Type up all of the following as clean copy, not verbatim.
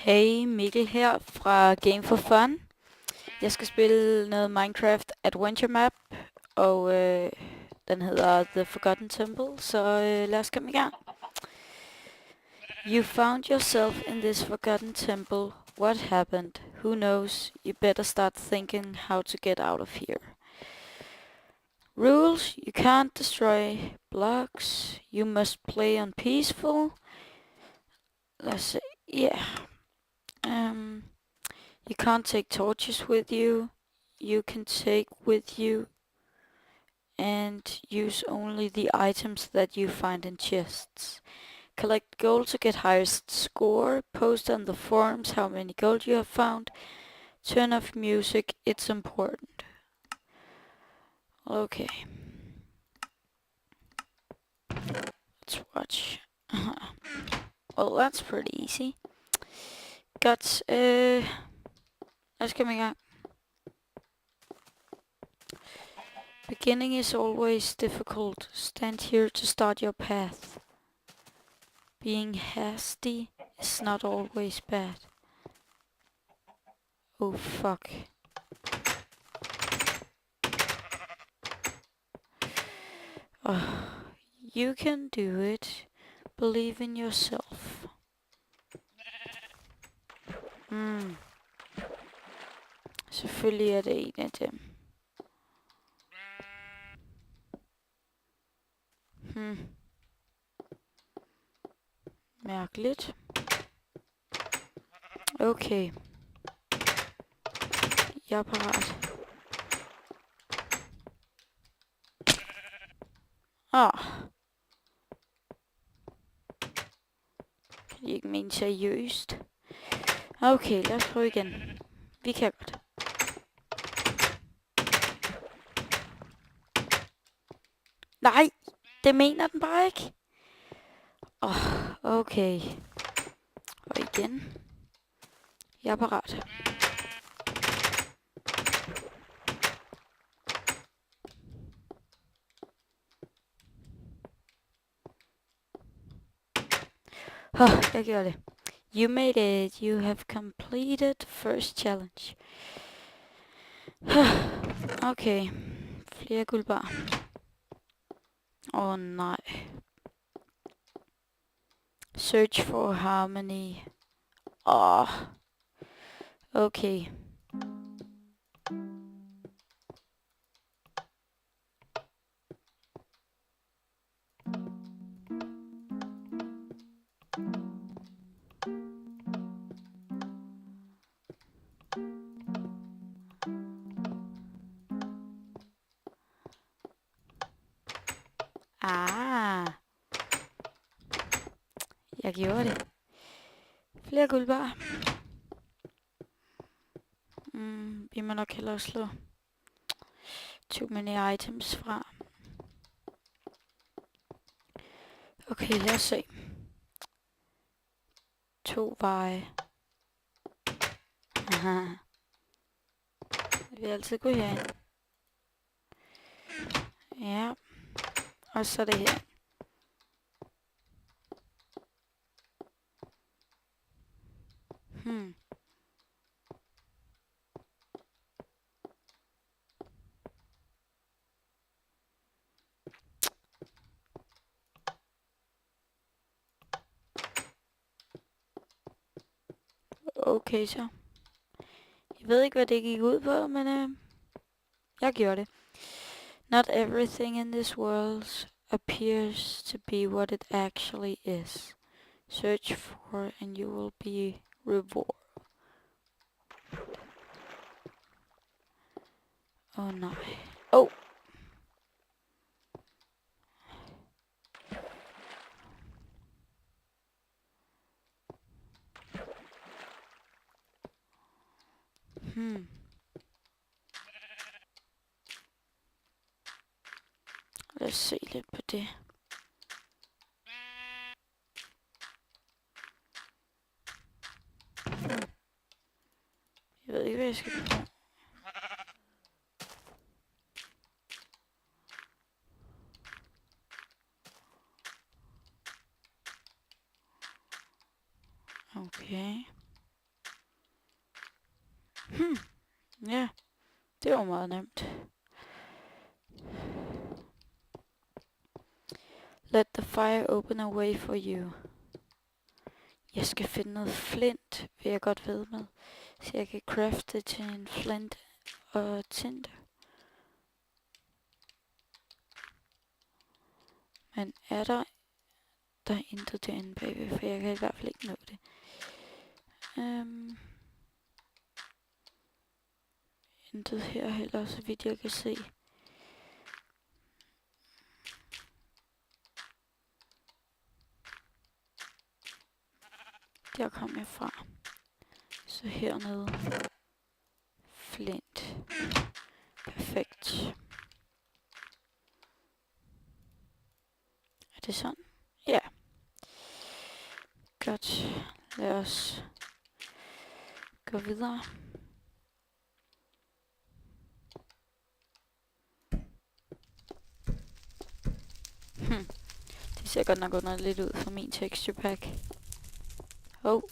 Hey, Mikkel her fra Game for Fun. Jeg skal spille noget Minecraft Adventure Map, og den hedder The Forgotten Temple, så lad os komme i gang. You found yourself in this forgotten temple. What happened? Who knows? You better start thinking how to get out of here. Rules: you can't destroy blocks. You must play on peaceful. Let's see. Yeah. You can't take torches with you. You can take with you and use only the items that you find in chests. Collect gold to get highest score. Post on the forums how many gold you have found. Turn off music, it's important. Okay. Let's watch. Well, that's pretty easy. Got, let's come in. Beginning is always difficult. Stand here to start your path. Being hasty is not always bad. Oh fuck. You can do it. Believe in yourself. Selvfølgelig er det en af dem. Mærkeligt. Okay. Jeg er parat. Kan de ikke mene seriøst? Okay, lad os prøve igen. Vi kan godt. Nej, det mener den bare ikke. Okay. Og igen. Jeg er parat. Jeg gjorde det. You made it. You have completed first challenge. Okay. Flere guldbar. Nej. Search for harmony. Okay. Jeg gjorde det. Flere guldbar. Vi må nok hellere slå too many items fra. Okay, lad os se. 2 veje. Aha. Jeg vil altid gå herind. Ja. Og så er det her. Okay så. Jeg ved ikke, hvad det gik ud på, men jeg gjorde det. Not everything in this world appears to be what it actually is. Search for and you will be rewarded. Nej. Lad os se lidt på det. Jeg ved ikke, hvad jeg skal bruge. Okay. Ja, det var meget nemt. Let the fire open a way for you. Jeg skal finde noget flint, vil jeg godt ved med. Så jeg kan crafte til en flint og tinte. Men er der er intet derinde bagved, for jeg kan i hvert fald ikke nå det. Intet her heller, så vidt jeg kan se. Der kom jeg fra. Så hernede. Flint. Perfekt. Er det sådan? Ja. Godt. Lad os gå videre. Det ser godt nok under lidt ud for min texture pack. Oh.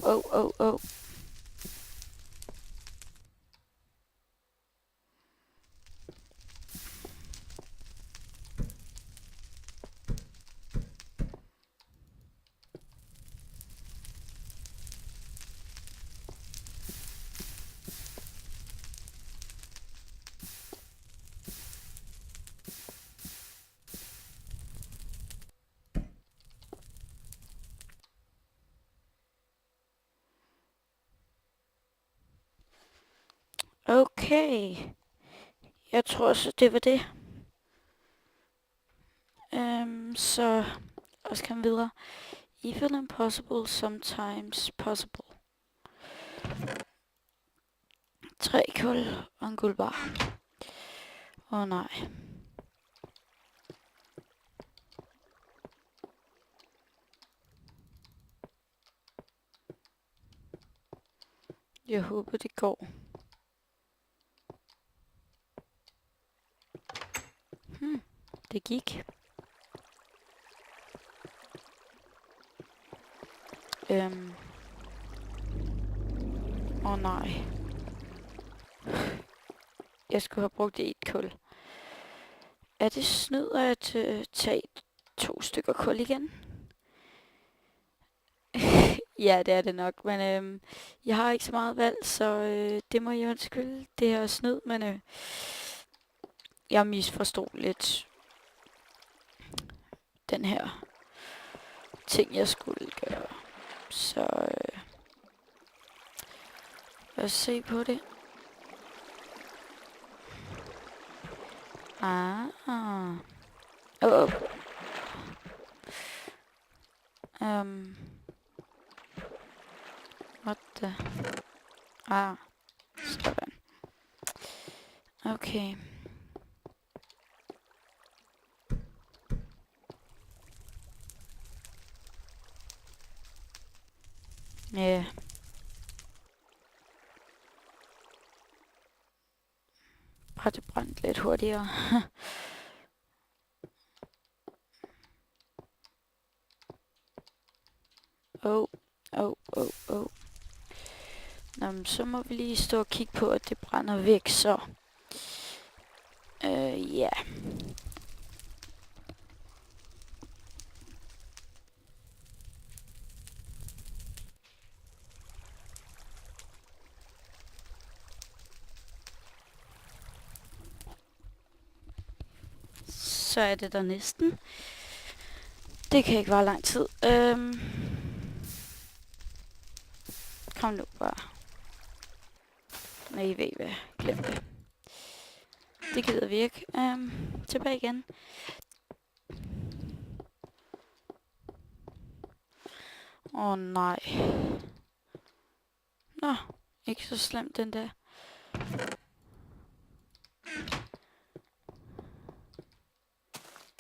Okay. Jeg tror så det var det. Så lad os komme videre. Even impossible, sometimes possible. 3 kul og en guldbar. Åh nej. Jeg håber det går. Det gik. Åh nej. Jeg skulle have brugt 1 kul. Er det snyd at tage 2 stykker kul igen? Ja, det er det nok, men jeg har ikke så meget valg, så det må jeg undskylde. Det her snyd, men jeg misforstod lidt den her ting, jeg skulle gøre. Så lad os se på det. What the? Sådan. Okay. Ja. Bare det brændt lidt hurtigere. Oh. Nå, men så må vi lige stå og kigge på, at det brænder væk, så. Ja. Så er det der næsten. Det kan ikke vare lang tid. Kom nu bare. Nej, ved hvad? Glem det. Det gider vi ikke. Tilbage igen. Åh nej. Nå, ikke så slemt den der.